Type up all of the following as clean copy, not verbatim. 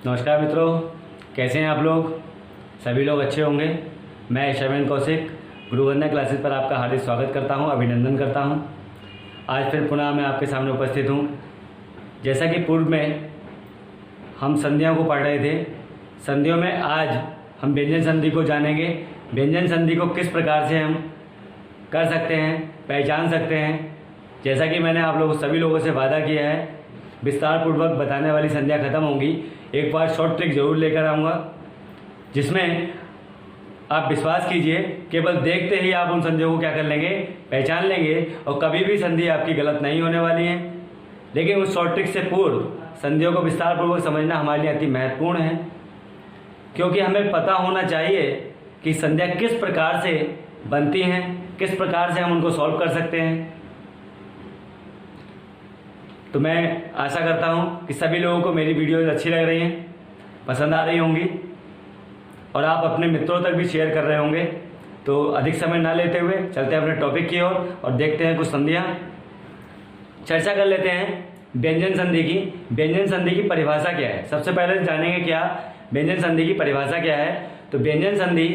नमस्कार मित्रों, कैसे हैं आप लोग। सभी लोग अच्छे होंगे। मैं शर्मेन कौशिक गुरुवंदना क्लासेस पर आपका हार्दिक स्वागत करता हूं, अभिनंदन करता हूं। आज फिर पुनः मैं आपके सामने उपस्थित हूं। जैसा कि पूर्व में हम संधियों को पढ़ रहे थे, संधियों में आज हम व्यंजन संधि को जानेंगे। व्यंजन संधि को किस प्रकार से हम कर सकते हैं, पहचान सकते हैं। जैसा कि मैंने आप लोगों सभी लोगों से वादा किया है, विस्तार पूर्वक बताने वाली संधियाँ खत्म होंगी। एक बार शॉर्ट ट्रिक जरूर लेकर आऊँगा, जिसमें आप विश्वास कीजिए, केवल देखते ही आप उन संधियों को क्या कर लेंगे, पहचान लेंगे और कभी भी संधि आपकी गलत नहीं होने वाली है। लेकिन उस शॉर्ट ट्रिक से पूर्व संधियों को विस्तार पूर्वक समझना हमारे लिए अति महत्वपूर्ण है, क्योंकि हमें पता होना चाहिए कि संधियाँ किस प्रकार से बनती हैं, किस प्रकार से हम उनको सॉल्व कर सकते हैं। तो मैं आशा करता हूँ कि सभी लोगों को मेरी वीडियोज़ अच्छी लग रही हैं, पसंद आ रही होंगी और आप अपने मित्रों तक भी शेयर कर रहे होंगे। तो अधिक समय ना लेते हुए चलते हैं अपने टॉपिक की ओर और देखते हैं कुछ संधियाँ। चर्चा कर लेते हैं व्यंजन संधि की। व्यंजन संधि की परिभाषा क्या है, सबसे पहले जानेंगे क्या व्यंजन संधि की परिभाषा क्या है। तो व्यंजन संधि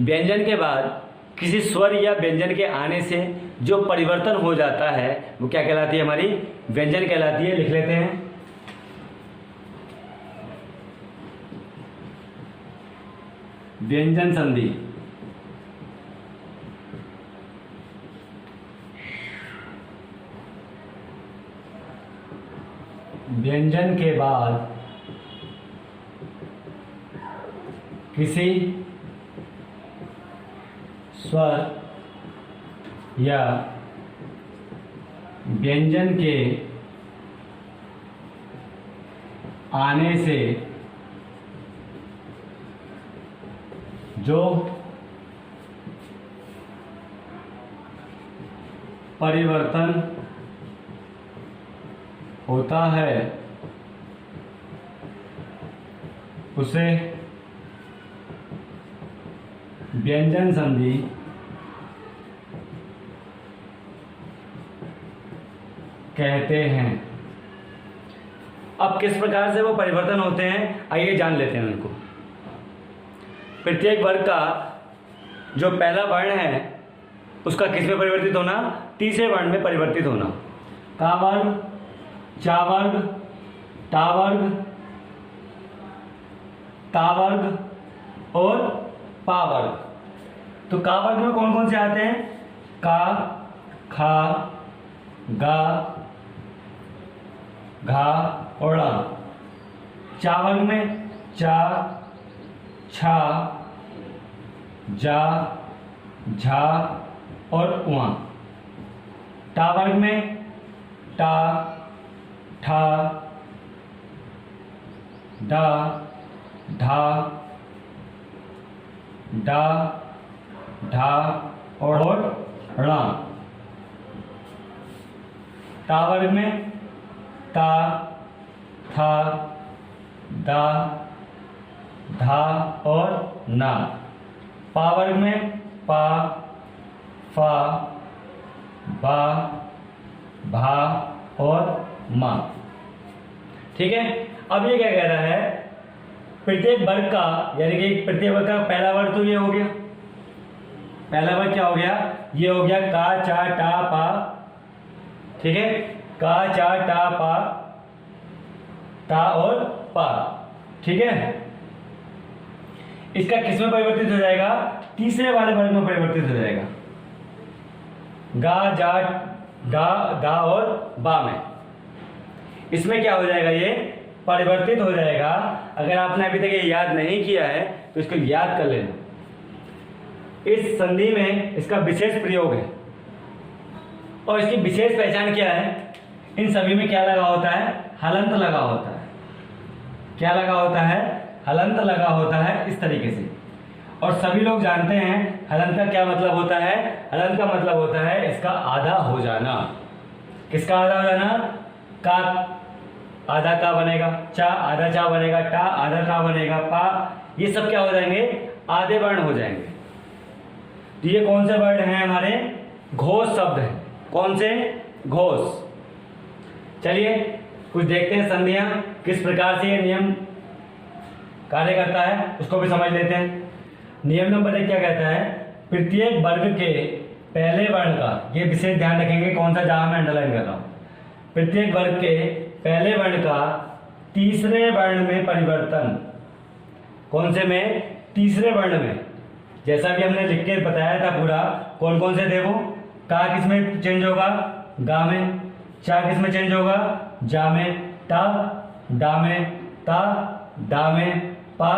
व्यंजन के बाद किसी स्वर या व्यंजन के आने से जो परिवर्तन हो जाता है वो क्या कहलाती है, हमारी व्यंजन कहलाती है। लिख लेते हैं व्यंजन संधि। व्यंजन के बाद किसी स्वर या व्यंजन के आने से जो परिवर्तन होता है उसे व्यंजन संधि कहते हैं। अब किस प्रकार से वो परिवर्तन होते हैं, आइए जान लेते हैं उनको। प्रत्येक वर्ग का जो पहला वर्ण है उसका किस में परिवर्तित होना, तीसरे वर्ण में परिवर्तित होना। का वर्ग, चा वर्ग, टा वर्ग, ता वर्ग और पा वर्ग। तो का वर्ग में कौन कौन से आते हैं, का, खा, गा, घा और ड़ा। चा वर्ग में चा, छा, जा, झा और उआ। टा वर्ग में टा, ठा, डा, ढा, डा, ढा और ड़ा। ता वर्ग में ता, था, दा, धा और ना। पा वर्ग में पा, फा, बा, भा और मा। ठीक है। अब ये क्या कह रहा है, प्रत्येक वर्ग का, यानी कि प्रत्येक वर्ग का पहला वर्ग तो ये हो गया। पहला वर्ग क्या हो गया, ये हो गया का, चा, टा, पा। ठीक है, का, चा, टा, पा, ता और पा। ठीक है। इसका किस में परिवर्तित हो जाएगा, तीसरे वाले वर्ग में परिवर्तित हो जाएगा। गा, जा, गा, दा और बा में। इसमें क्या हो जाएगा, ये परिवर्तित हो जाएगा। अगर आपने अभी तक ये याद नहीं किया है तो इसको याद कर लेना। इस संधि में इसका विशेष प्रयोग है और इसकी विशेष पहचान क्या है, इन सभी में क्या लगा होता है, हलंत लगा होता है। क्या लगा होता है, हलंत लगा होता है इस तरीके से। और सभी लोग जानते हैं हलंत का क्या मतलब होता है। हलंत का मतलब होता है इसका आधा हो जाना। किसका आधा हो जाना, का आधा का बनेगा, चा आधा चा बनेगा, टा आधा टा बनेगा, पा, ये सब क्या हो जाएंगे, आधे वर्ण हो जाएंगे। तो ये कौन से वर्ड हैं हमारे, घोष शब्द है। कौन से, घोष। चलिए कुछ देखते हैं संधियां किस प्रकार से ये नियम कार्य करता है उसको भी समझ लेते हैं। नियम नंबर 1 क्या कहता है, प्रत्येक वर्ग के पहले वर्ण का, ये विशेष ध्यान रखेंगे कौन सा जहां मैं अंडरलाइन कर रहा हूं, प्रत्येक वर्ग के पहले वर्ण का तीसरे वर्ण में परिवर्तन। कौन से में? तीसरे वर्ण में। जैसा भी हमने लिख के बताया था पूरा, कौन कौन से थे वो, का किस में चेंज होगा, गा में, चा किस में चेंज होगा, जा में, टा डा में, ता डा में, पा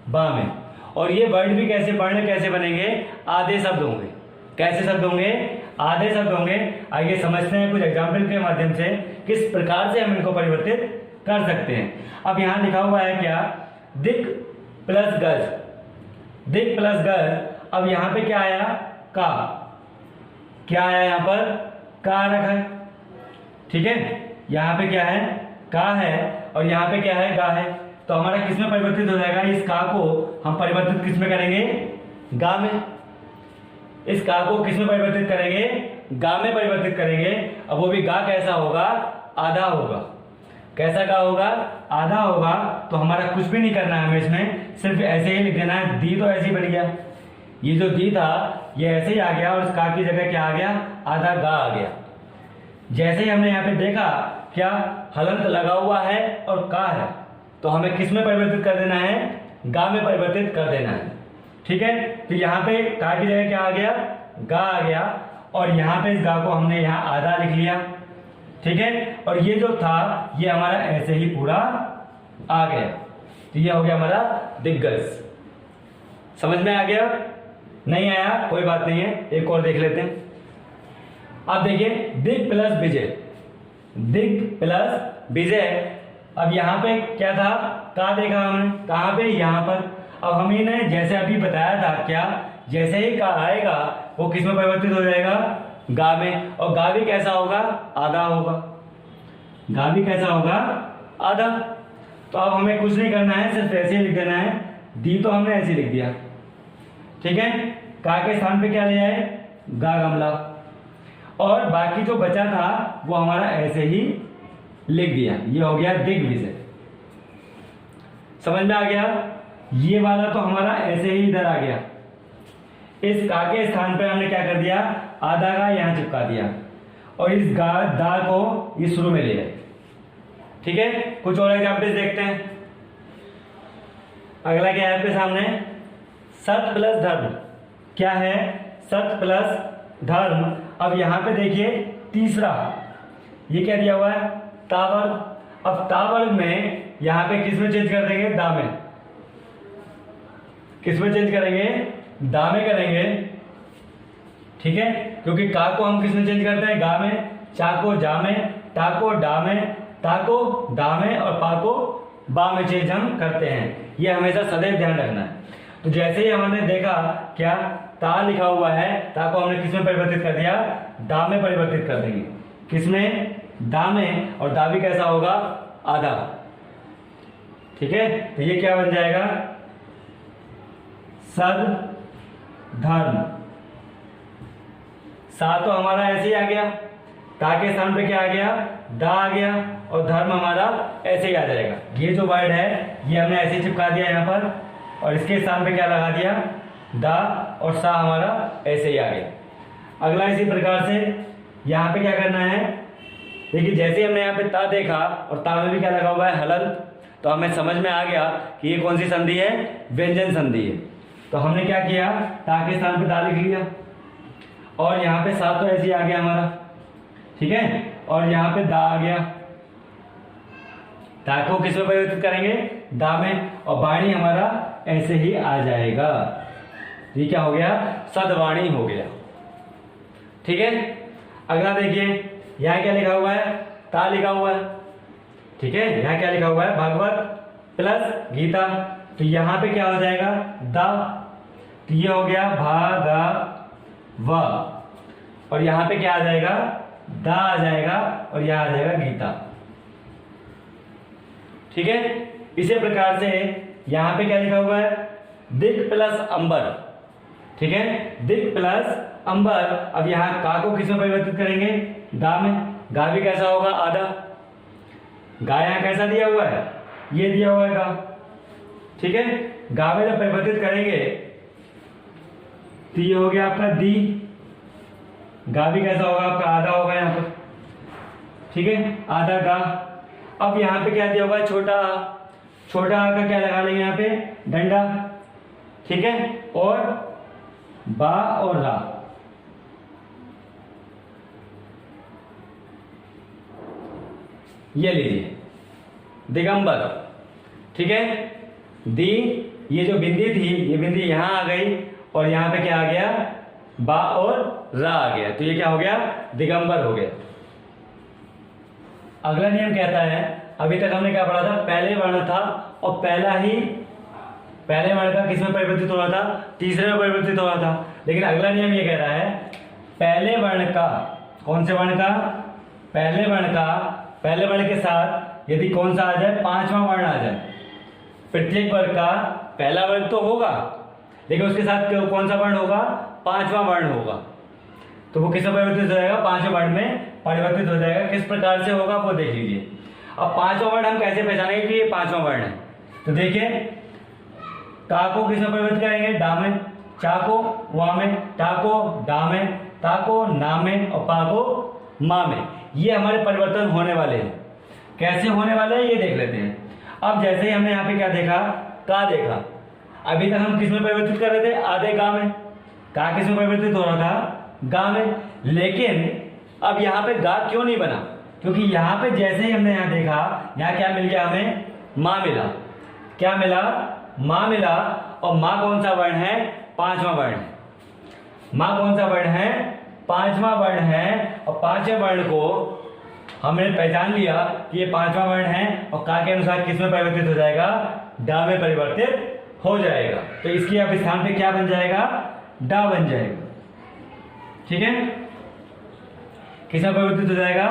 बा में। और ये वर्ड भी कैसे, वर्ण कैसे बनेंगे, आधे शब्द होंगे। कैसे शब्द होंगे, आधे शब्द होंगे। आइए समझते हैं कुछ एग्जाम्पल के माध्यम से किस प्रकार से हम इनको परिवर्तित कर सकते हैं। अब यहाँ लिखा हुआ है क्या, दिक प्लस गज, दिक प्लस गज। अब यहाँ पे क्या आया, का, क्या आया यहाँ पर, का रखा है, ठीक है। यहाँ पे क्या है, का है, और यहाँ पे क्या है, गा है। तो हमारा किस में परिवर्तित हो जाएगा, इस का को हम परिवर्तित किस में करेंगे, गा में। इस का को किस में परिवर्तित करेंगे, गा में परिवर्तित करेंगे। अब वो भी गा कैसा होगा, आधा होगा। कैसा गा होगा, आधा होगा। तो हमारा कुछ भी नहीं करना है हमें इसमें, सिर्फ ऐसे ही लिख देना है। दी तो ऐसे ही बन गया, ये जो दी था ये ऐसे ही आ गया, और इस का की जगह क्या आ गया, आधा गा आ गया। जैसे ही हमने यहाँ पे देखा क्या, हलंत लगा हुआ है और का है, तो हमें किस में परिवर्तित कर देना है, गा में परिवर्तित कर देना है, ठीक है। तो यहाँ पे का की जगह क्या आ गया, गा आ गया, और यहाँ पे इस गा को हमने यहाँ आधा लिख लिया, ठीक है। और ये जो था ये हमारा ऐसे ही पूरा आ गया। तो ये हो गया हमारा दिग्गज। समझ में आ गया, नहीं आया कोई बात नहीं है, एक और देख लेते हैं। अब देखिए, दिग प्लस विजय, दिग प्लस विजय। अब यहाँ पे क्या था, का देखा हमने, कहाँ पे, यहाँ पर। अब हमने जैसे अभी बताया था क्या, जैसे ही का आएगा वो किस में परिवर्तित हो जाएगा, गा में। और गा भी कैसा होगा, आधा होगा। गा भी कैसा होगा, आधा। तो अब हमें कुछ नहीं करना है, सिर्फ ऐसे ही लिख देना है। दी तो हमने ऐसे लिख दिया, ठीक है। का के स्थान पे क्या ले आए, गा गमला। और बाकी जो बचा था वो हमारा ऐसे ही लिख दिया। ये हो गया दिग्विजय। समझ में आ गया। ये वाला तो हमारा ऐसे ही इधर आ गया। इस का के स्थान पे हमने क्या कर दिया, आधा का यहां चिपका दिया, और इस गा दा को ये शुरू में ले आए, ठीक है। कुछ और एग्जाम्पल देखते हैं। अगला क्या है आपके सामने, सत प्लस धर्म। क्या है, सत प्लस धर्म। अब यहां पे देखिए तीसरा, ये क्या दिया हुआ है, तावर्ग। अब तावर्ग में यहां पे किस में चेंज कर देंगे, दा में। किस में चेंज करेंगे, दा में करेंगे, ठीक है। क्योंकि का को हम किस में चेंज करते हैं, गा में। चा को जा में, टा को डा में, ता को दा में, और पा को बा में चेंज हम करते हैं। ये हमेशा सदैव ध्यान रखना है। तो जैसे ही हमने देखा क्या, ता लिखा हुआ है, ता को हमने किस में परिवर्तित कर दिया, दा में परिवर्तित कर देंगे। किस में, दा में। और दा भी कैसा होगा, आधा, ठीक है। तो ये क्या बन जाएगा, सद धर्म। सा तो हमारा ऐसे ही आ गया, ता के स्थान पे क्या आ गया, दा आ गया, और धर्म हमारा ऐसे ही आ जाएगा। ये जो वर्ड है ये हमने ऐसे ही चिपका दिया यहाँ पर, और इसके स्थान पे क्या लगा दिया, दा, और सा हमारा ऐसे ही आ गया। अगला इसी प्रकार से यहाँ पे क्या करना है, देखिए जैसे हमने यहाँ पे ता देखा, और ता में भी क्या लगा हुआ है, हलंत। तो हमें समझ में आ गया कि ये कौन सी संधि है, व्यंजन संधि है। तो हमने क्या किया, ता के स्थान पे दा लिख लिया, और यहाँ पे सा तो ऐसे ही आ गया हमारा, ठीक है। और यहाँ पे दा आ गया, ता को किस में परिवर्तित करेंगे, दा में, और वाणी हमारा ऐसे ही आ जाएगा। ये क्या हो गया, सदवाणी हो गया, ठीक है। अगला देखिए, यहाँ क्या लिखा हुआ है, ता लिखा हुआ है, ठीक है। यहाँ क्या लिखा हुआ है, भागवत प्लस गीता। तो यहाँ पे क्या हो जाएगा, दा। तो ये हो गया भागव, और यहाँ पे क्या आ जाएगा, दा आ जाएगा, और यहाँ आ जाएगा गीता, ठीक है। इसी प्रकार से यहाँ पे क्या लिखा हुआ है, दिक प्लस अंबर, ठीक है। दिक प्लस अंबर। अब यहाँ का को किस में परिवर्तित करेंगे, गा में। गा भी कैसा होगा, आधा। गा यहाँ कैसा दिया हुआ है, ये दिया हुआ है गा, ठीक है, गा में जब परिवर्तित करेंगे तो ये हो गया आपका दी, गा भी कैसा होगा आपका आधा होगा यहाँ पर, ठीक है, आधा गा। अब यहाँ पे क्या दिया होगा छोटा आ, छोटा आ का क्या लगा लेंगे यहाँ पे डंडा, ठीक है, और बा और रा, ये लीजिए दिगंबर, ठीक है, दी, ये जो बिंदी थी ये बिंदी यहां आ गई और यहां पे क्या आ गया बा और रा आ गया, तो ये क्या हो गया दिगंबर हो गया। अगला नियम कहता है, अभी तक हमने क्या पढ़ा था, पहले वर्ण था और पहले वर्ण का किस में परिवर्तित हो रहा था, तीसरे में परिवर्तित हो रहा था, लेकिन अगला नियम ये कह रहा है पहले वर्ण का, कौन से वर्ण का, पहले वर्ण का, पहले वर्ण के साथ यदि कौन सा आ जाए, पांचवा वर्ण आ जाए, प्रत्येक वर्ग का पहला वर्ग तो होगा लेकिन उसके साथ कौन सा वर्ण होगा, पांचवा वर्ण होगा, तो वो किस में परिवर्तित हो जाएगा, पांचवें वर्ण में परिवर्तित हो जाएगा। किस प्रकार से होगा वो देख लीजिए। अब पांचवा वर्ण हम कैसे पहचानेंगे कि ये पांचवा वर्ण है, तो देखिए का को किस में परिवर्तित करेंगे, डा में, चा को वा में, टा को डा में, ता को ना में और पा को मा में, ये हमारे परिवर्तन होने वाले हैं। कैसे होने वाले हैं ये देख लेते हैं। अब जैसे ही हमने यहाँ पे क्या देखा, का देखा, अभी तक हम किस में परिवर्तित कर रहे थे, आधे गा में, का किस में परिवर्तित हो रहा था, गा में, लेकिन अब यहाँ पे गा क्यों नहीं बना, क्योंकि यहाँ पे जैसे ही हमने यहाँ देखा, यहाँ क्या मिल गया हमें, माँ मिला, क्या मिला, माँ मिला, और माँ कौन सा वर्ण है, पांचवा वर्ण है, माँ कौन सा वर्ण है, पांचवा वर्ण है, और पांचवें वर्ण को हमने पहचान लिया कि ये पांचवा वर्ण है और का के अनुसार किस में परिवर्तित हो जाएगा, डा में परिवर्तित हो जाएगा, तो इसकी अब स्थान पे क्या बन जाएगा, डा बन जाएगा, ठीक है, किस में परिवर्तित हो जाएगा,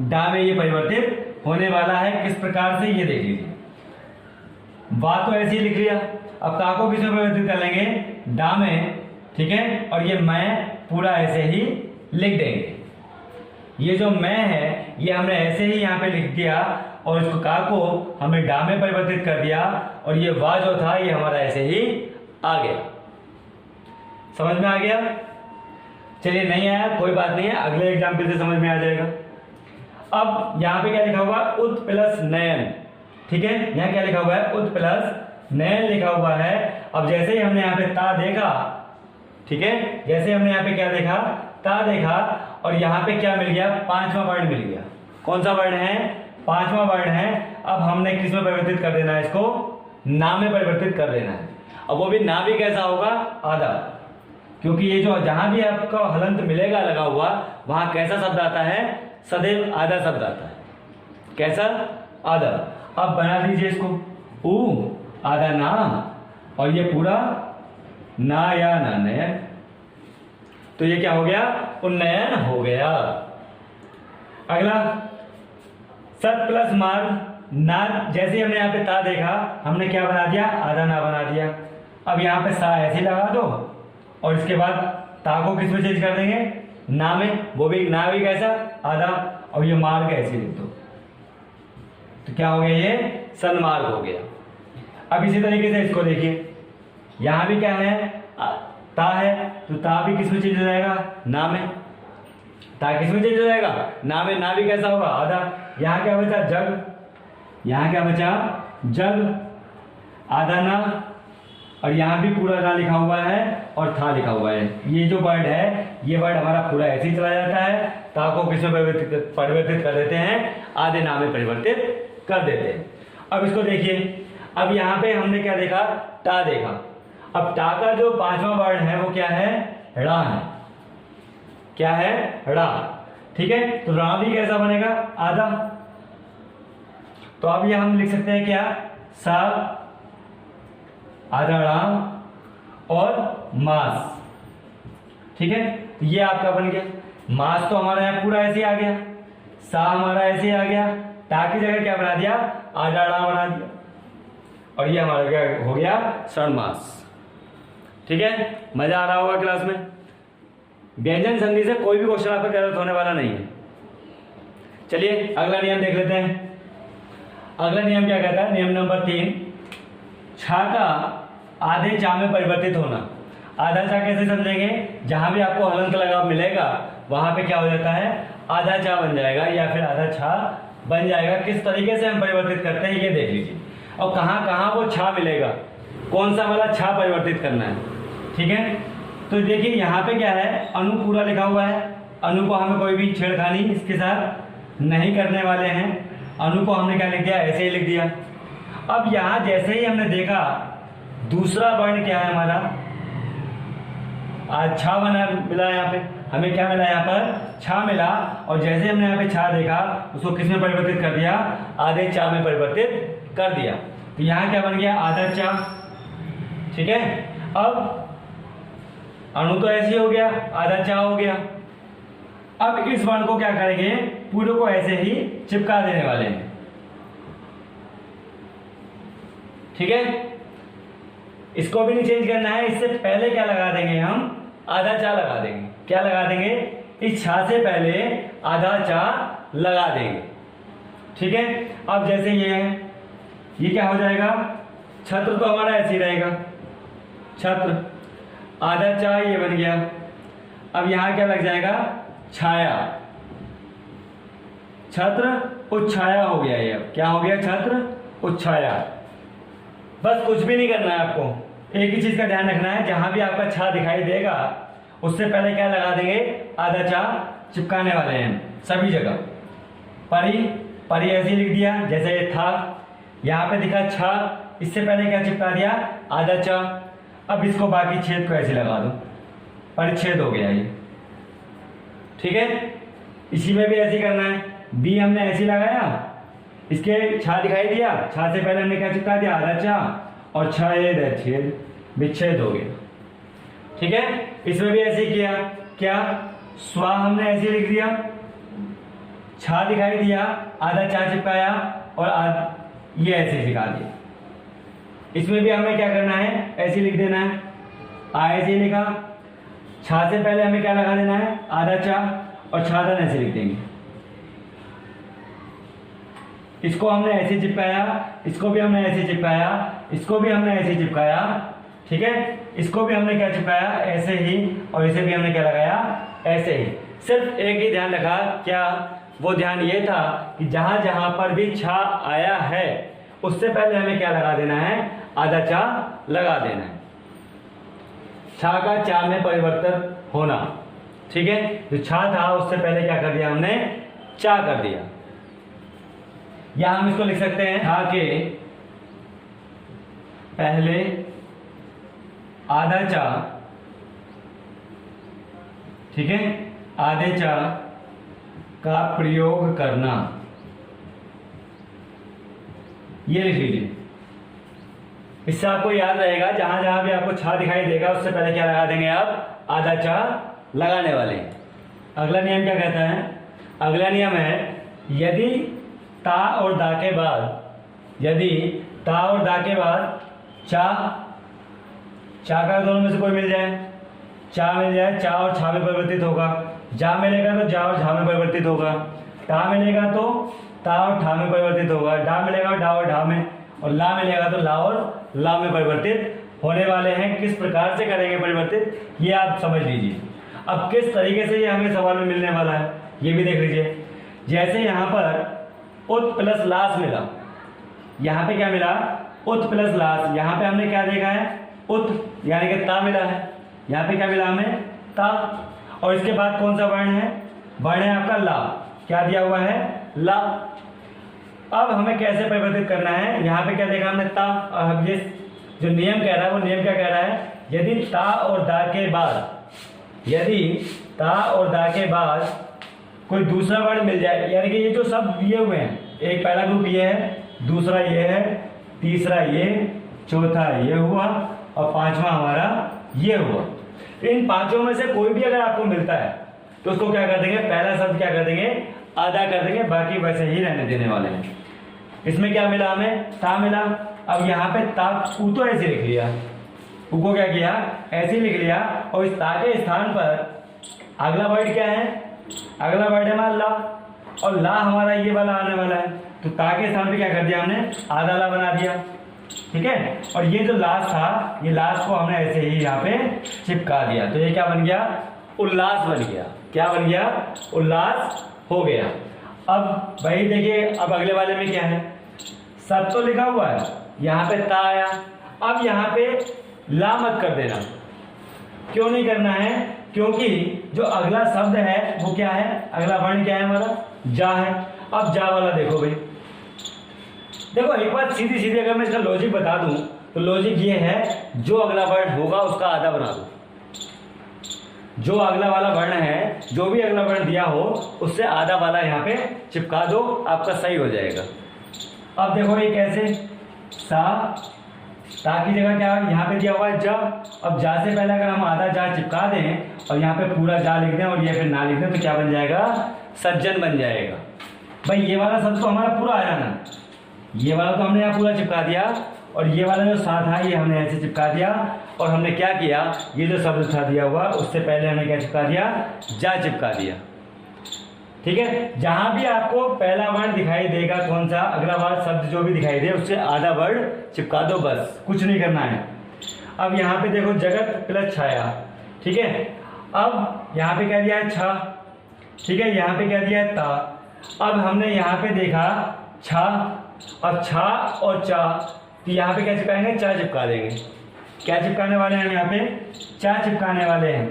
डा में ये परिवर्तित होने वाला है। किस प्रकार से ये देख लीजिए, बात तो ऐसे ही लिख लिया, अब का को किस में परिवर्तित कर लेंगे, डा में, ठीक है, और ये मैं पूरा ऐसे ही लिख देंगे, ये जो मैं है ये हमने ऐसे ही यहाँ पे लिख दिया और इसको का को हमने डा में परिवर्तित कर दिया और ये वा जो था ये हमारा ऐसे ही आ गया। समझ में आ गया? चलिए नहीं आया कोई बात नहीं है, अगले एग्जाम्पल से समझ में आ जाएगा। अब यहाँ पे क्या लिखा हुआ है, उत प्लस नयन, ठीक है, यहाँ क्या लिखा हुआ है, उत प्लस नयन लिखा हुआ है। अब जैसे ही हमने यहाँ पे ता देखा, ठीक है, जैसे हमने यहाँ पे क्या देखा, ता देखा, और यहाँ पे क्या मिल गया, पांचवा वर्ण मिल गया। कौन सा वर्ण है, पांचवा वर्ण है। अब हमने किस में परिवर्तित कर देना है, इसको ना में परिवर्तित कर देना है। अब वो भी ना भी कैसा होगा, आधा, क्योंकि ये जो जहां भी आपका हलंत मिलेगा लगा हुआ वहां कैसा शब्द आता है, सदैव आधा शब्द आता है। कैसा, आधा। अब बना दीजिए इसको, ऊ आधा ना, और ये पूरा ना या ना नयन, तो ये क्या हो गया, उन्नयन हो गया। अगला सत प्लस मार्ग ना, जैसे हमने यहाँ पे ता देखा हमने क्या बना दिया, आधा ना बना दिया। अब यहाँ पे सा ऐसे लगा दो और इसके बाद ता को किस में चेंज कर देंगे, ना में, वो भी ना भी कैसा, आधा, और ये मार्ग ऐसे लिख दो, तो क्या हो गया, ये सन्मार्ग हो गया। अब इसी तरीके से इसको देखिए, यहां भी क्या है, ता है, तो ता भी किस में चेंज हो जाएगा, ना में, ता किस में चेंज हो जाएगा, ना में, ना भी कैसा होगा, आधा। यहां क्या बचा, जग, यहां क्या बचा, जग, आधा ना, और यहां भी पूरा ना लिखा हुआ है और था लिखा हुआ है। ये जो वर्ड है ये वर्ड हमारा पूरा ऐसे ही चला जाता है, ता को किस में परिवर्तित कर देते हैं, आधे ना में परिवर्तित कर देते हैं। अब इसको देखिए, अब यहाँ पे हमने क्या देखा, टा देखा। अब टा का जो पांचवा वर्ण है वो क्या है, ड़ा है। क्या है, ड़ा, ठीक है, तो ड़ा भी कैसा बनेगा, आधा। तो अब ये हम लिख सकते हैं क्या, सा आधा ड़ा और मास, ठीक है, तो ये आपका बन गया। मास तो हमारा यहाँ पूरा ऐसे आ गया, सा हमारा ऐसे आ गया, टा की जगह क्या बना दिया, आधा ड़ा बना दिया, और ये हमारा क्या हो गया, षणमास। ठीक है, मजा आ रहा होगा क्लास में। व्यंजन संधि से कोई भी क्वेश्चन आपका गलत होने वाला नहीं है। चलिए अगला नियम देख लेते हैं। अगला नियम क्या कहता है, नियम नंबर 3, छा का आधे चा में परिवर्तित होना। आधा चा कैसे समझेंगे, जहां भी आपको हलंत लगाव मिलेगा वहां पे क्या हो जाता है, आधा चा बन जाएगा या फिर आधा छा बन जाएगा। किस तरीके से हम परिवर्तित करते हैं ये देख लीजिए। और कहाँ कहाँ वो छा मिलेगा, कौन सा वाला छा परिवर्तित करना है, ठीक है। तो देखिए यहाँ पे क्या है, अणु पूरा लिखा हुआ है। अणु को हमें कोई भी छेड़खानी इसके साथ नहीं करने वाले हैं। अणु को हमने क्या लिख दिया, ऐसे ही लिख दिया। अब यहाँ जैसे ही हमने देखा दूसरा वर्ण क्या है हमारा, आज छा बना मिला, यहाँ पे हमें क्या मिला, यहाँ पर छा मिला। और जैसे हमने यहाँ पे छा देखा उसको किस में परिवर्तित कर दिया, आधे चा में परिवर्तित कर दिया। तो यहाँ क्या बन गया, आधा चा, ठीक है। अब अणु तो ऐसे ही हो गया, आधा चा हो गया। अब इस वर्ण को क्या करेंगे, पूरे को ऐसे ही चिपका देने वाले हैं, ठीक है। इसको भी नहीं चेंज करना है। इससे पहले क्या लगा देंगे, हम आधा चा लगा देंगे। क्या लगा देंगे, इस छा से पहले आधा चा लगा देंगे, ठीक है। अब जैसे ये है, ये क्या हो जाएगा, छत्र तो हमारा ऐसे ही रहेगा, छत्र, आधा चा ये बन गया। अब यहां क्या लग जाएगा, छाया, छत्र उच्छाया हो गया। ये अब क्या हो गया, छत्र उच्छाया। बस कुछ भी नहीं करना है आपको, एक ही चीज का ध्यान रखना है, जहां भी आपका छा दिखाई देगा उससे पहले क्या लगा देंगे, आधा चा चिपकाने वाले हैं सभी जगह। परी, परी ऐसे ही लिख दिया जैसे ये था। यहाँ पे दिखा छा, इससे पहले क्या चिपका दिया, आधा चा। अब इसको बाकी छेद को ऐसे लगा दो, परिच्छेद हो गया ये, ठीक है। इसी में भी ऐसे करना है। बी हमने ऐसे लगाया, इसके छा दिखाई दिया, छा से पहले हमने क्या चिपका दिया, आधा चा, और छेद छेद विच्छेद हो गया, ठीक है। इसमें भी ऐसे किया, क्या, स्वा हमने ऐसे लिख दिया, छा दिखाई दिया, आधा चा चिपकाया और ये ऐसे दिखा दिया। इसमें भी हमें क्या करना है, ऐसे लिख देना है, ऐसे लिखा, छा से पहले हमें क्या लगा देना है, आधा चा, और छादन ऐसे लिख देंगे। इसको हमने ऐसे चिपकाया, इसको भी हमने ऐसे चिपकाया, इसको भी हमने ऐसे चिपकाया, ठीक है। इसको भी हमने क्या चिपकाया, ऐसे ही, और इसे भी हमने क्या लगाया, ऐसे ही। सिर्फ एक ही ध्यान रखा, क्या, वो ध्यान ये था कि जहां जहां पर भी छा आया है उससे पहले हमें क्या लगा देना है, आधा चा लगा देना है। छा का चा में परिवर्तन होना, ठीक है। जो छा था उससे पहले क्या कर दिया हमने, चा कर दिया। या हम इसको लिख सकते हैं, छा के पहले आधा चा, ठीक है, आधे चा का प्रयोग करना, ये लिख लीजिए। इससे आपको याद रहेगा, जहां जहां भी आपको छा दिखाई देगा उससे पहले क्या लगा देंगे आप, आधा चा लगाने वाले। अगला नियम क्या कहता है, अगला नियम है, यदि ता और दा के बाद, यदि ता और दा के बाद चा, चा का दोनों में से कोई मिल जाए, चा मिल जाए, चा और छा में परिवर्तित होगा। जा मिलेगा तो जा और झा में परिवर्तित होगा। टा मिलेगा तो ता और ठा में परिवर्तित होगा। डा मिलेगा डा और ढा में, और ला मिलेगा तो ला और ला में परिवर्तित होने वाले हैं। किस प्रकार से करेंगे परिवर्तित, ये आप समझ लीजिए। अब किस तरीके से ये हमें सवाल में मिलने वाला है ये भी देख लीजिए। जैसे यहाँ पर उत प्लस लास मिला, यहाँ पे क्या मिला, उत प्लस लास। यहाँ पे हमने क्या देखा है, उत यानी कि ता मिला है। यहाँ पे क्या मिला हमें, ता। और इसके बाद कौन सा वर्ण है, वर्ण है आपका ला। क्या दिया हुआ है, ला। अब हमें कैसे परिवर्तित करना है, यहाँ पे क्या देखा हमने, ता। अब ये जो नियम कह रहा है वो नियम क्या कह रहा है, यदि ता और दा के बाद, यदि ता और दा के बाद कोई दूसरा वर्ण मिल जाए, यानी कि ये जो सब दिए हुए हैं, एक पहला ग्रुप ये है, दूसरा ये है, तीसरा ये, चौथा ये हुआ, और पांचवा हमारा ये हुआ। इन पांचों में से कोई भी अगर आपको मिलता है तो उसको क्या कर देंगे, पहला शब्द क्या कर देंगे, आधा कर देंगे, बाकी वैसे ही रहने देने वाले हैं। इसमें क्या मिला हमें, ता मिला। अब यहाँ पे ता ऊ तो ऐसे लिख लिया, ऊ को क्या किया, ऐसे लिख लिया, और इस ता के स्थान पर अगला वर्ड क्या है, अगला वर्ड है हमारा ला, और ला हमारा ये वाला आने वाला है, तो ता के स्थान पे क्या कर दिया हमने, आधा ला बना दिया। ठीक है। और ये जो लास्ट था, ये लास्ट को हमने ऐसे ही यहाँ पे चिपका दिया, तो ये क्या बन गया, उल्लास बन गया। क्या बन गया, उल्लास हो गया। अब वही देखिए, अब अगले वाले में क्या है, सब तो लिखा हुआ है, यहाँ पे ता आया। अब यहाँ पे ला मत कर देना। क्यों नहीं करना है, क्योंकि जो अगला शब्द है वो क्या है, अगला वर्ण क्या है हमारा, जा है। अब जा वाला देखो भाई, देखो एक बात सीधी सीधी अगर मैं इसका लॉजिक बता दूं तो लॉजिक ये है, जो अगला वर्ण होगा उसका आधा बना दो। जो अगला वाला वर्ण है, जो भी अगला वर्ण दिया हो उससे आधा वाला यहाँ पे चिपका दो, आपका सही हो जाएगा। अब देखो ये कैसे, ता की जगह क्या यहाँ पे दिया हुआ है जा। अब जा से पहले अगर हम आधा जा चिपका दें और यहाँ पे पूरा जा लिख दें और ये फिर ना लिख दें तो क्या बन जाएगा, सज्जन बन जाएगा। भाई ये वाला शब्द तो हमारा पूरा आया ना, ये वाला तो हमने यहाँ पूरा चिपका दिया, और ये वाला जो साथ है ये हमने ऐसे चिपका दिया। और हमने क्या किया, ये जो शब्द था दिया हुआ उससे पहले हमने क्या चिपका दिया, जा चिपका दिया। ठीक है, जहां भी आपको पहला वर्ण दिखाई देगा, कौन सा अगला वर्ण शब्द जो भी दिखाई दे उससे आधा वर्ण चिपका दो, बस कुछ नहीं करना है। अब यहाँ पे देखो जगत प्लस छाया, ठीक है। अब यहाँ पे क्या दिया है, छा, ठीक है, यहाँ पे क्या दिया है, ता। अब हमने यहाँ पे देखा छा, अब छा और चा, तो यहाँ पे क्या चिपकाएंगे, चा चिपका देंगे। क्या चिपकाने वाले हैं हम यहाँ पे, चा चिपकाने वाले हैं।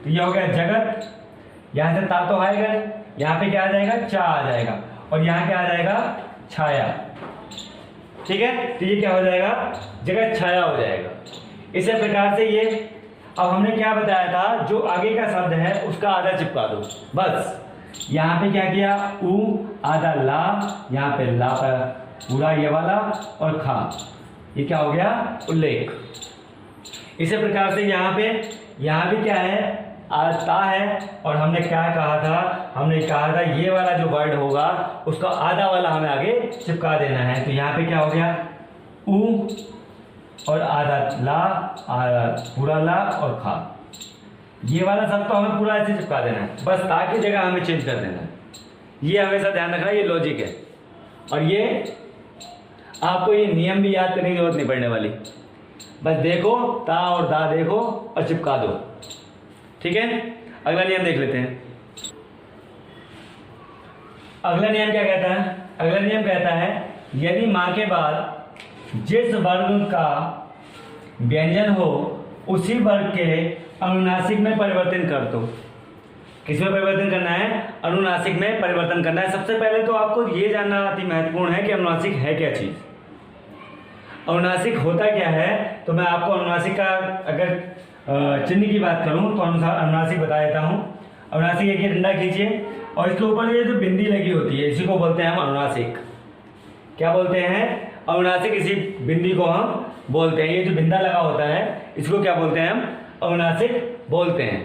तो ये हो गया जगत, यहाँ से ता तो आएगा, यहाँ पे क्या आ जाएगा, चा आ जाएगा, और यहाँ क्या आ जाएगा, छाया। ठीक है, तो ये क्या हो जाएगा, जगत छाया हो जाएगा। इसी प्रकार से ये, अब हमने क्या बताया था, जो आगे का शब्द है उसका आधा चिपका दो, बस। यहाँ पे क्या किया, ऊ आधा ला, यहाँ पे ला पर पूरा ये वाला, और खा, ये क्या हो गया, उल्लेख। इसी प्रकार से यहाँ भी क्या है, ता है, और हमने क्या कहा था, हमने कहा था ये वाला जो वर्ड होगा उसका आधा वाला हमें आगे चिपका देना है। तो यहाँ पे क्या हो गया, ऊ और आधा ला, आधा पूरा ला और खा, ये वाला सब तो हमें पूरा ऐसे चिपका देना है, बस ता की जगह हमें चेंज कर देना है। ये हमेशा ध्यान रखना, ये लॉजिक है। और ये आपको ये नियम भी याद करने की जरूरत नहीं पड़ने वाली, बस देखो ता और दा देखो और चिपका दो। ठीक है, अगला नियम देख लेते हैं। अगला नियम क्या कहता है, अगला नियम कहता है, यदि मां के बाद जिस वर्ग का व्यंजन हो उसी वर्ग के अनुनासिक में परिवर्तन कर दो। किसमें परिवर्तन करना है, अनुनासिक में परिवर्तन करना है। सबसे पहले तो आपको ये जानना अति महत्वपूर्ण है कि अनुनासिक है क्या चीज, अनुनासिक होता क्या है। तो मैं आपको अनुनासिक का अगर चिन्ह की बात करूं तो अनुनासिक बता देता हूं। अनुनासिक एक डंडा खींचिए और इसके ऊपर ये जो बिंदी लगी होती है इसी को बोलते हैं हम अनुनासिक। क्या बोलते हैं, अनुनासिक, इसी बिंदी को हम बोलते हैं। ये जो बिंदा लगा होता है इसको क्या बोलते हैं, हम अनुनासिक बोलते हैं।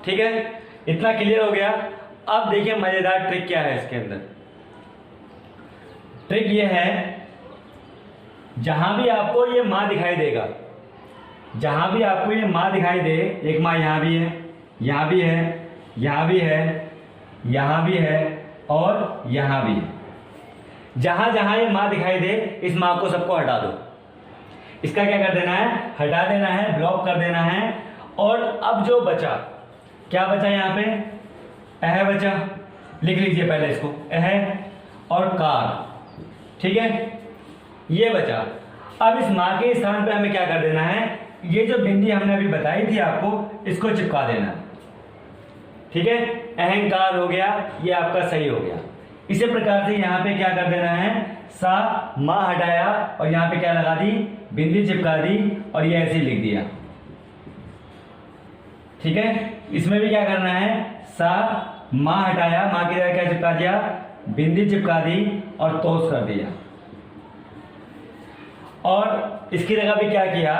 ठीक है, इतना क्लियर हो गया। अब देखिए मजेदार ट्रिक क्या है इसके अंदर। ट्रिक ये है, जहां भी आपको ये मां दिखाई देगा, जहां भी आपको ये मां दिखाई दे, एक मां यहां भी है, यहां भी है, यहां भी है, यहां भी है और यहां भी है, जहां जहां ये मां दिखाई दे इस मां को सबको हटा दो। इसका क्या कर देना है, हटा देना है, ब्लॉक कर देना है। और अब जो बचा, क्या बचा, यहाँ पे अह बचा, लिख लीजिए पहले इसको, अह और कार। ठीक है, ये बचा। अब इस मां के स्थान पे हमें क्या कर देना है, ये जो बिंदी हमने अभी बताई थी आपको इसको चिपका देना। ठीक है, अहंकार हो गया, ये आपका सही हो गया। इसी प्रकार से यहाँ पे क्या कर देना है, सा मां हटाया और यहाँ पे क्या लगा दी, बिंदी चिपका दी और ये ऐसे लिख दिया। ठीक है, इसमें भी क्या करना है, सा मां हटाया, मां की जगह क्या चिपका दिया, बिंदी चिपका दी और तोस कर दिया। और इसकी जगह भी क्या किया,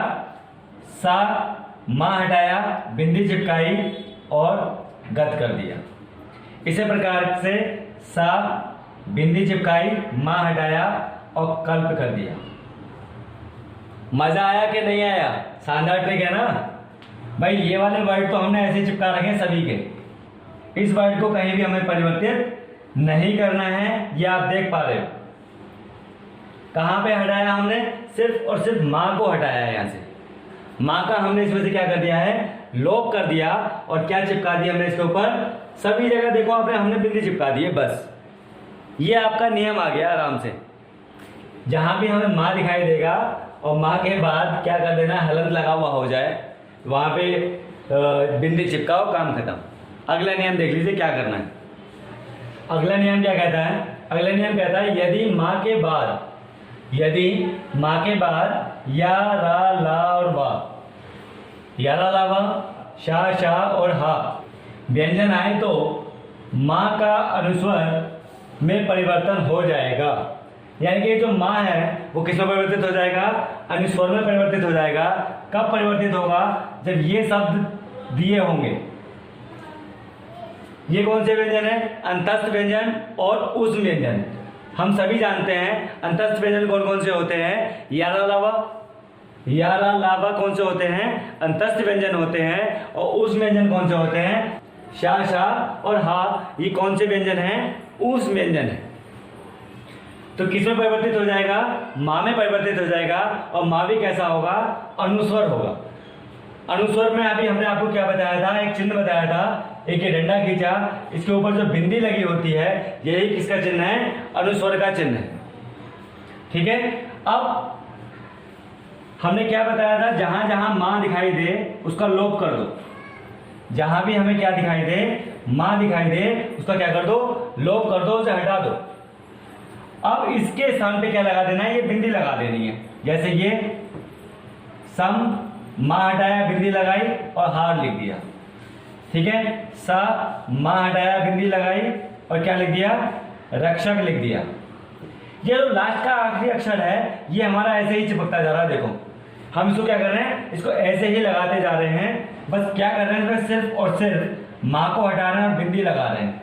सा मां हटाया, बिंदी चिपकाई और गत कर दिया। इसी प्रकार से सा बिंदी चिपकाई, मां हटाया और कल्प कर दिया। मजा आया कि नहीं आया, शानदार ट्रिक है ना भाई। ये वाले वर्ड तो हमने ऐसे चिपका रखे हैं सभी के, इस वर्ड को कहीं भी हमें परिवर्तित नहीं करना है, ये आप देख पा रहे हो। कहाँ पे हटाया हमने? सिर्फ और सिर्फ माँ को हटाया है। यहाँ से माँ का हमने इसमें से क्या कर दिया है? लोप कर दिया। और क्या चिपका दिया हमने इसके ऊपर? सभी जगह देखो आपने, हमने बिंदी चिपका दी है। बस ये आपका नियम आ गया आराम से। जहाँ भी हमें माँ दिखाई देगा और माँ के बाद क्या कर देना, हलंत लगा हुआ हो जाए, वहाँ पे बिंदी चिपकाओ, काम खत्म। अगला नियम देख लीजिए क्या करना है। अगला नियम क्या कहता है? अगला नियम कहता है यदि माँ के बाद या रा ला और वा, या रा ला वा, शा शा और हा व्यंजन आए तो माँ का अनुस्वर में परिवर्तन हो जाएगा। यानी कि जो माँ है वो किस में परिवर्तित हो जाएगा? अनुस्वर में परिवर्तित हो जाएगा। कब परिवर्तित होगा? जब ये शब्द दिए होंगे। ये कौन से व्यंजन है? अंतस्थ व्यंजन और उष्म व्यंजन। हम सभी जानते हैं अंतस्थ व्यंजन कौन कौन से होते हैं? यारा लावा कौन से होते हैं? अंतस्थ व्यंजन होते हैं। और उष्म व्यंजन कौन से होते हैं? शा शा और हा, ये कौन से व्यंजन हैं? उष्म व्यंजन है। तो किस में परिवर्तित हो जाएगा? माँ में परिवर्तित हो जाएगा। और माँ भी कैसा होगा? अनुस्वर होगा। अनुस्वर में अभी हमने आपको क्या बताया था? एक चिन्ह बताया था, एक ये डंडा खींचा, इसके ऊपर जो बिंदी लगी होती है यही किसका चिन्ह है? अनुस्वर का चिन्ह है। ठीक है। अब हमने क्या बताया था? जहां जहां माँ दिखाई दे उसका लोप कर दो। जहां भी हमें क्या दिखाई दे? माँ दिखाई दे, उसका क्या कर दो? लोप कर दो, उसे हटा दो। अब इसके स्थान पे क्या लगा देना है? ये बिंदी लगा देनी है। जैसे ये सम, माँ हटाया, बिंदी लगाई और हार लिख दिया। ठीक है। सा, माँ हटाया, बिंदी लगाई और क्या लिख दिया? रक्षक लिख दिया। ये जो लास्ट का आखिरी अक्षर है ये हमारा ऐसे ही चिपकता जा रहा है। देखो हम इसको क्या कर रहे हैं? इसको ऐसे ही लगाते जा रहे हैं। बस क्या कर रहे हैं? इसमें सिर्फ और सिर्फ माँ को हटा रहे हैं और बिंदी लगा रहे हैं।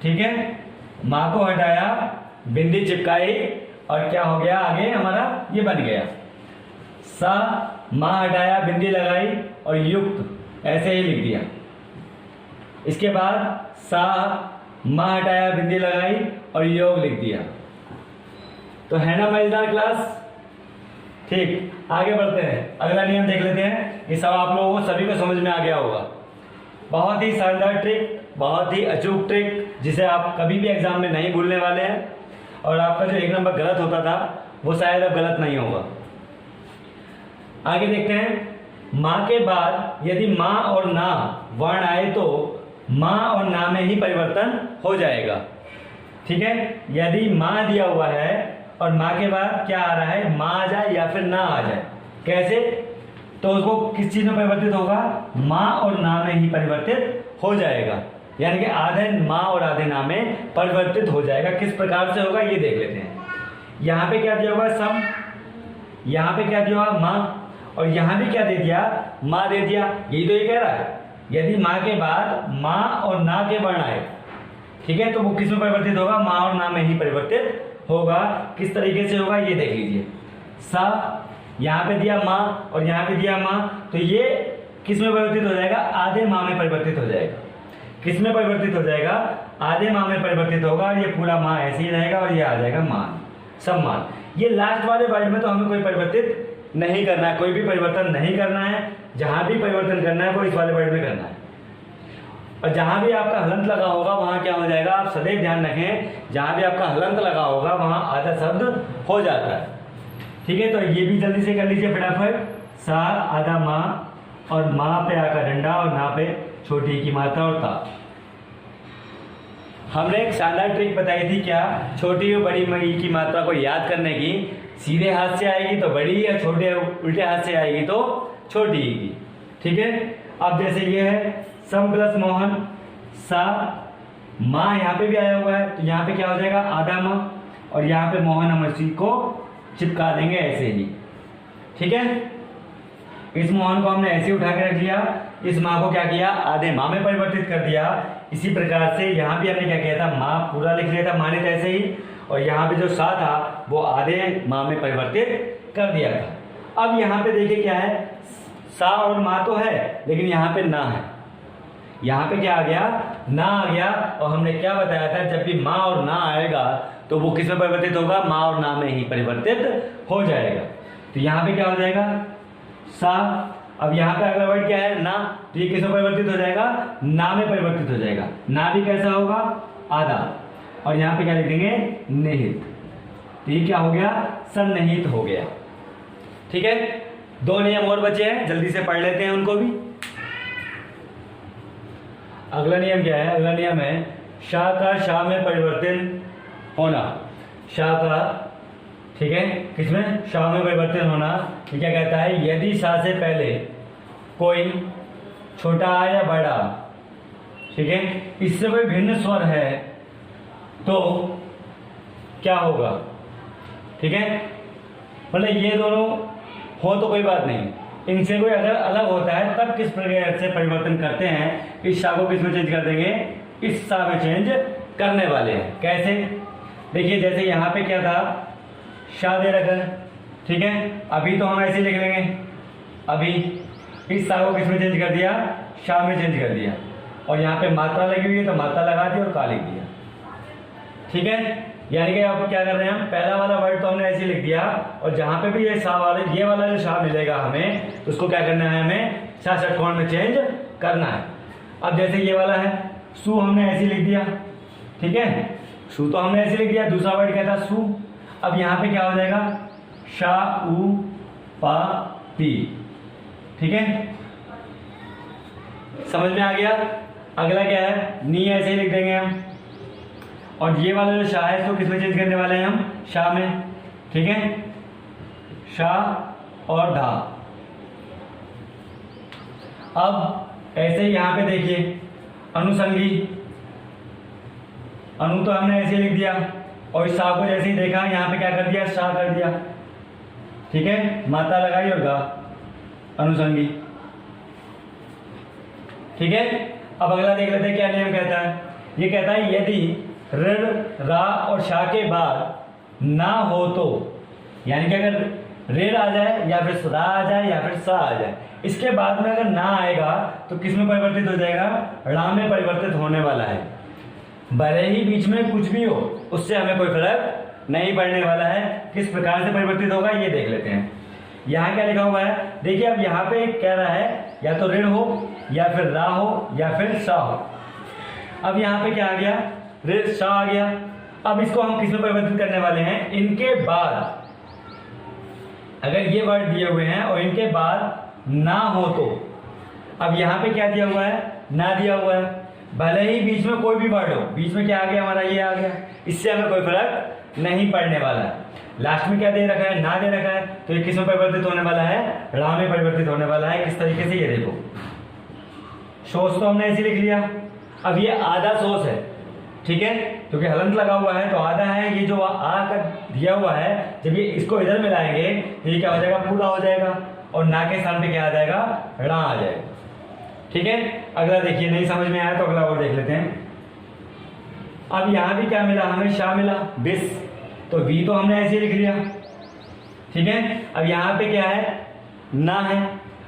ठीक है। माँ को हटाया, बिंदी चिपकाई और क्या हो गया? आगे हमारा ये बन गया सा, माँ हटाया, बिंदी लगाई और युक्त ऐसे ही लिख दिया। इसके बाद सा, माँ हटाया, बिंदी लगाई और योग लिख दिया। तो है ना मजेदार क्लास? ठीक, आगे बढ़ते हैं। अगला नियम देख लेते हैं। ये सब आप लोगों को सभी को समझ में आ गया होगा। बहुत ही शानदार ट्रिक, बहुत ही अचूक ट्रिक, जिसे आप कभी भी एग्जाम में नहीं भूलने वाले हैं। और आपका जो एक नंबर गलत होता था वो शायद अब गलत नहीं होगा। आगे देखते हैं। माँ के बाद यदि माँ और ना वर्ण आए तो माँ और ना में ही परिवर्तन हो जाएगा। ठीक है। यदि माँ दिया हुआ है और माँ के बाद क्या आ रहा है? माँ आ जाए या फिर ना आ जाए, कैसे? तो उसको किस चीज में परिवर्तित होगा? माँ और ना में ही परिवर्तित हो जाएगा। यानी कि आधे माँ और आधे ना में परिवर्तित हो जाएगा। किस प्रकार से होगा ये देख लेते हैं। यहाँ पे क्या दिया होगा? सम, यहाँ पे क्या दिया होगा? माँ, और यहाँ भी क्या दे दिया? माँ दे दिया। यही तो ये कह रहा है, यदि माँ के बाद माँ और ना के वर्ण आए, ठीक है, तो वो किस में परिवर्तित होगा? माँ और ना में ही परिवर्तित होगा। किस तरीके से होगा ये देख लीजिए। सा, यहाँ पे दिया माँ और यहाँ पे दिया माँ, तो ये किस में परिवर्तित हो जाएगा? आधे माँ में परिवर्तित हो जाएगा। किस में परिवर्तित हो जाएगा? आधे माँ में परिवर्तित होगा। और ये पूरा माँ ऐसे ही रहेगा और ये आ जाएगा मान, सम्मान। ये लास्ट वाले वर्ड में तो हमें कोई परिवर्तित नहीं करना है, कोई भी परिवर्तन नहीं करना है। जहां भी परिवर्तन करना है वो इस वाले वर्ड में करना है। और जहां भी आपका हलंत लगा होगा वहां क्या हो जाएगा? आप सदैव ध्यान रखें, जहां भी आपका हलंत लगा होगा वहां आधा शब्द हो जाता है। ठीक है। तो ये भी जल्दी से कर लीजिए फटाफट। सा, आधा माँ और माँ पे आकर डंडा और ना पे छोटी की मात्रा और ता। हमने एक शानदार ट्रिक बताई थी क्या? छोटी और बड़ी मई की मात्रा को याद करने की। सीधे हाथ से आएगी तो बड़ी, या छोटे उल्टे हाथ से आएगी तो छोटी की। ठीक है। अब जैसे ये है सम प्लस मोहन, सा, माँ यहाँ पे भी आया हुआ है तो यहाँ पे क्या हो जाएगा? आधा माँ, और यहाँ पे मोहन हम इसी को चिपका देंगे ऐसे ही। ठीक है। इस मोहन को हमने ऐसे उठा के रख लिया, इस माँ को क्या किया? आधे माँ में परिवर्तित कर दिया। इसी प्रकार से यहाँ भी हमने क्या किया था? माँ पूरा लिख लिया था मानित ऐसे ही, और यहाँ पे जो सा था वो आधे माँ में परिवर्तित कर दिया था। अब यहाँ पे देखिए क्या है? सा और माँ तो है लेकिन यहाँ पे ना है। यहाँ पे क्या आ गया? ना आ गया। और हमने क्या बताया था? जब भी माँ और ना आएगा तो वो किस में परिवर्तित होगा, माँ और ना में ही परिवर्तित हो जाएगा। तो यहाँ पे क्या हो जाएगा, सा। अब यहाँ पे अगला वर्ड क्या है, ना, तो ये किस में परिवर्तित हो जाएगा, ना में परिवर्तित हो जाएगा। ना भी कैसा होगा, आधा, और यहाँ पे क्या लिख देंगे, निहित। तो ये क्या हो गया, सन्निहित हो गया। ठीक है, 2 नियम और बचे हैं, जल्दी से पढ़ लेते हैं उनको भी। अगला नियम क्या है, अगला नियम है शा का शा में परिवर्तन होना। शा का, ठीक है, किसमें, शा में परिवर्तन होना। ये क्या कहता है, यदि शा से पहले कोई छोटा या बड़ा, ठीक है, इससे कोई भिन्न स्वर है तो क्या होगा। ठीक है, मतलब ये दोनों हो तो कोई बात नहीं, इनसे कोई अगर अलग होता है तब किस प्रकार से परिवर्तन करते हैं। इस शा को किस में चेंज कर देंगे, इस शा में चेंज करने वाले हैं। कैसे, देखिए जैसे यहाँ पे क्या था, शा दे रखा है, ठीक है, अभी तो हम ऐसे लिख लेंगे, अभी इस शा को किस में चेंज कर दिया, शा में चेंज कर दिया, और यहाँ पे मात्रा लगी हुई है तो मात्रा लगा दी और का लिख दिया। ठीक है, यानी कि अब क्या कर रहे हैं हम, पहला वाला वर्ड तो हमने ऐसे लिख दिया, और जहां पे भी ये सा वाले, ये वाला जो शा मिलेगा हमें, तो उसको क्या करना है, हमें शा षटकोण में चेंज करना है। अब जैसे ये वाला है, सु हमने ऐसे लिख दिया, ठीक है, सु तो हमने ऐसे लिख दिया, दूसरा वर्ड क्या था, सु। अब यहाँ पे क्या हो जाएगा, शा उ पा पी। ठीक है, समझ में आ गया। अगला क्या है, नी ऐसे ही लिख देंगे हम, और ये वाला जो शा है इसको किसमें चेंज करने वाले हैं हम, शा में। ठीक है, शा और धा। अब ऐसे ही यहां पे देखिए, अनुसंगी, अनु तो हमने ऐसे लिख दिया, और शा को जैसे ही देखा यहां पे क्या कर दिया, शा कर दिया। ठीक है, मात्रा लगाई और गा, अनुसंगी। ठीक है, अब अगला देख लेते हैं क्या नियम कहता है। ये कहता है यदि ऋण, रा और शा के बाद ना हो तो, यानी कि अगर ऋण आ जाए या फिर रा आ जाए या फिर सा आ जाए, इसके बाद में अगर ना आएगा तो किस में परिवर्तित हो जाएगा, रा में परिवर्तित होने वाला है। भले ही बीच में कुछ भी हो, उससे हमें कोई फर्क नहीं पड़ने वाला है। किस प्रकार से परिवर्तित होगा ये देख लेते हैं। यहाँ क्या लिखा हुआ है, देखिए अब यहाँ पे कह रहा है या तो ऋण हो या फिर रा हो या फिर सा हो। अब यहाँ पे क्या आ गया, ऋण सा आ गया। अब इसको हम किस में परिवर्तित करने वाले हैं, इनके बाद अगर ये वर्ड दिए हुए हैं और इनके बाद ना हो तो। अब यहाँ पे क्या दिया हुआ है, ना दिया हुआ है, भले ही बीच में कोई भी वर्ड हो, बीच में क्या आ गया हमारा, ये आ गया, इससे हमें कोई फर्क नहीं पड़ने वाला है। लास्ट में क्या दे रखा है, ना दे रखा है, तो ये किस में परिवर्तित होने वाला है, रा में परिवर्तित होने वाला है। किस तरीके से, ये देखो, शोष तो हमने ऐसे लिख लिया। अब ये आधा शोष है, ठीक है, क्योंकि हलंत लगा हुआ है तो आधा है। ये जो आ कर दिया हुआ है, जब ये इसको इधर मिलाएंगे तो ये क्या हो जाएगा, पूरा हो जाएगा, और ना के स्थान पे क्या आ जाएगा, रा आ जाएगा। ठीक है, अगला देखिए, नहीं समझ में आया तो अगला और देख लेते हैं। अब यहाँ भी क्या मिला हमें, शा मिला, बिस, तो वी तो हमने ऐसे लिख लिया। ठीक है, अब यहाँ पे क्या है, ना है,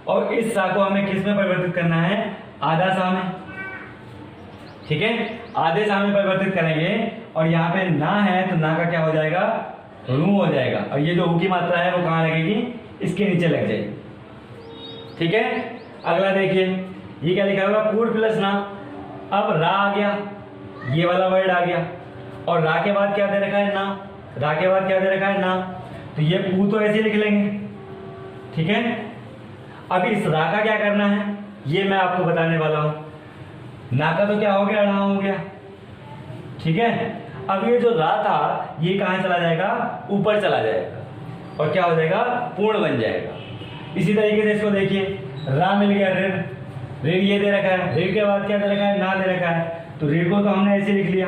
और इस सा को हमें किस में परिवर्तित करना है, आधा सा में। ठीक है, आधे सा में परिवर्तित करेंगे, और यहाँ पे ना है तो ना का क्या हो जाएगा, रू हो जाएगा, और ये जो ऊ की मात्रा है वो कहाँ लगेगी, इसके नीचे लग जाएगी। ठीक है, अगला देखिए, ये क्या लिखा होगा, पूर्ण प्लस ना। अब रा आ गया, ये वाला वर्ड आ गया, और रा के बाद क्या दे रखा है, ना, रा के बाद क्या दे रखा है, ना, तो ये पू तो ऐसे लिख लेंगे। ठीक है, अब इस रा का क्या करना है ये मैं आपको बताने वाला हूं। ना का तो क्या हो गया, रा हो गया। ठीक है, अब ये जो रा था ये कहां चला जाएगा, ऊपर चला जाएगा, और क्या हो जाएगा, पूर्ण बन जाएगा। इसी तरीके से इसको देखिए, रा मिल गया, ऋण, ऋण ये दे रखा है, ऋण के बाद क्या दे रखा है, ना दे रखा है, तो ऋण को तो हमने ऐसे लिख लिया।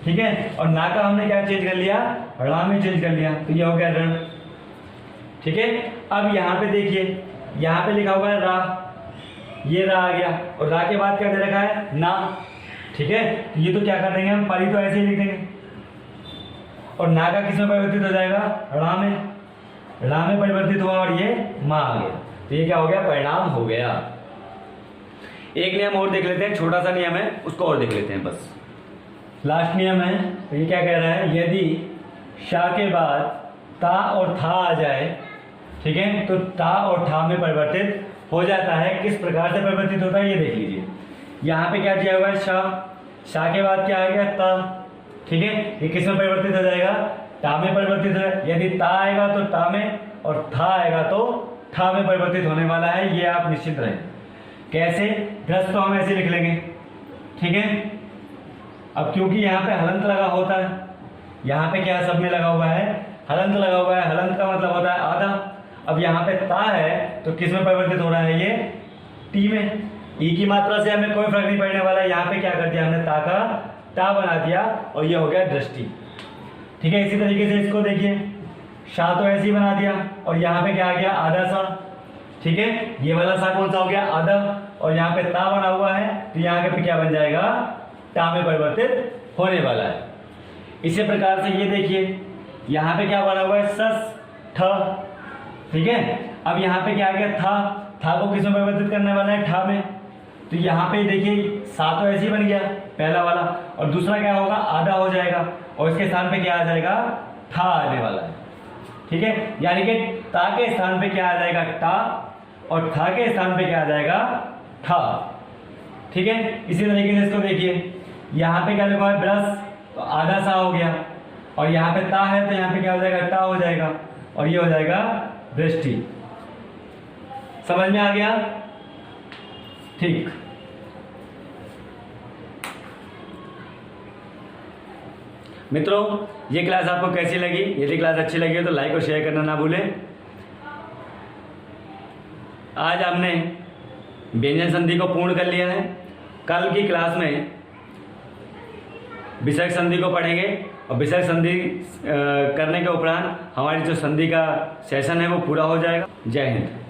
ठीक है, और ना का हमने क्या चेंज कर लिया, रा में चेंज कर लिया, तो ये हो गया ऋण। ठीक है, अब यहाँ पे देखिए, यहाँ पे लिखा हुआ है रा, ये रा आ गया, और रा के बाद क्या दे रखा है, ना। ठीक है, तो ये तो क्या कर देंगे हम, परी तो ऐसे ही लिख देंगे, और ना का किस में परिवर्तित हो जाएगा, रा में, रा में परिवर्तित हुआ, और ये माँ आ गया, तो ये क्या हो गया, परिणाम हो गया। एक नियम और देख लेते हैं, छोटा सा नियम है, उसको और देख लेते हैं बस। लास्ट नियम है, तो ये क्या कह रहा है, यदि शा के बाद ता और था आ जाए, ठीक है, तो ता और ठा में परिवर्तित हो जाता है। किस प्रकार से परिवर्तित होता है ये देख लीजिए। यहाँ पे क्या दिया हुआ है, शा के बाद क्या आ गया, ता, ठीक है, ये किस में परिवर्तित हो जाएगा, टा में परिवर्तित हो जाएगा। यदि ता आएगा तो टा में, और था आएगा तो ठा में परिवर्तित होने वाला है, ये आप निश्चित रहें। कैसे, ड्रस तो हम ऐसे लिख लेंगे, ठीक है। अब क्योंकि यहाँ पे हलंत लगा होता है, यहाँ पे क्या सब में लगा हुआ है, हलंत लगा हुआ है। हलंत का मतलब होता है आधा। अब यहाँ पे ता है तो किस में परिवर्तित हो रहा है, ये टी में। ई की मात्रा से हमें कोई फर्क नहीं पड़ने वाला है। यहाँ पे क्या कर दिया हमने, ता का टा बना दिया और ये हो गया दृष्टि, ठीक है। इसी तरीके से इसको देखिए, शा तो ऐसे ही बना दिया और यहाँ पे क्या आ गया, आधा सा, ठीक है। ये वाला सा कौन सा हो गया, आधा, और यहाँ पे ता बना हुआ है तो यहाँ पे क्या बन जाएगा, टा में परिवर्तित होने वाला है। इसी प्रकार से ये देखिए, यहाँ पे क्या बना हुआ है, सस ठ, ठीक है। अब यहाँ पे क्या आ गया, था को किस में परिवर्तित करने वाला है, ठा में। तो यहाँ पे देखिए सा तो ऐसे ही बन गया पहला वाला, और दूसरा क्या होगा, आधा हो जाएगा, और इसके स्थान पे क्या आ जाएगा, ठा आने वाला है, ठीक है। यानी कि ता के स्थान पे क्या आ जाएगा, टा, और था के स्थान पे क्या आ जाएगा, ठा, ठीक है। इसी तरीके से इसको देखिए, यहाँ पे क्या लिखा है, ब्रश, तो आधा सा हो गया, और यहाँ पे ता है तो यहाँ पे क्या हो जाएगा, टा हो जाएगा, और ये हो जाएगा दृष्टि। समझ में आ गया, ठीक। मित्रों, ये क्लास आपको कैसी लगी? यदि क्लास अच्छी लगी हो तो लाइक और शेयर करना ना भूलें। आज हमने व्यंजन संधि को पूर्ण कर लिया है। कल की क्लास में विसर्ग संधि को पढ़ेंगे, और विसर्ग संधि करने के उपरांत हमारी जो संधि का सेशन है वो पूरा हो जाएगा। जय हिंद।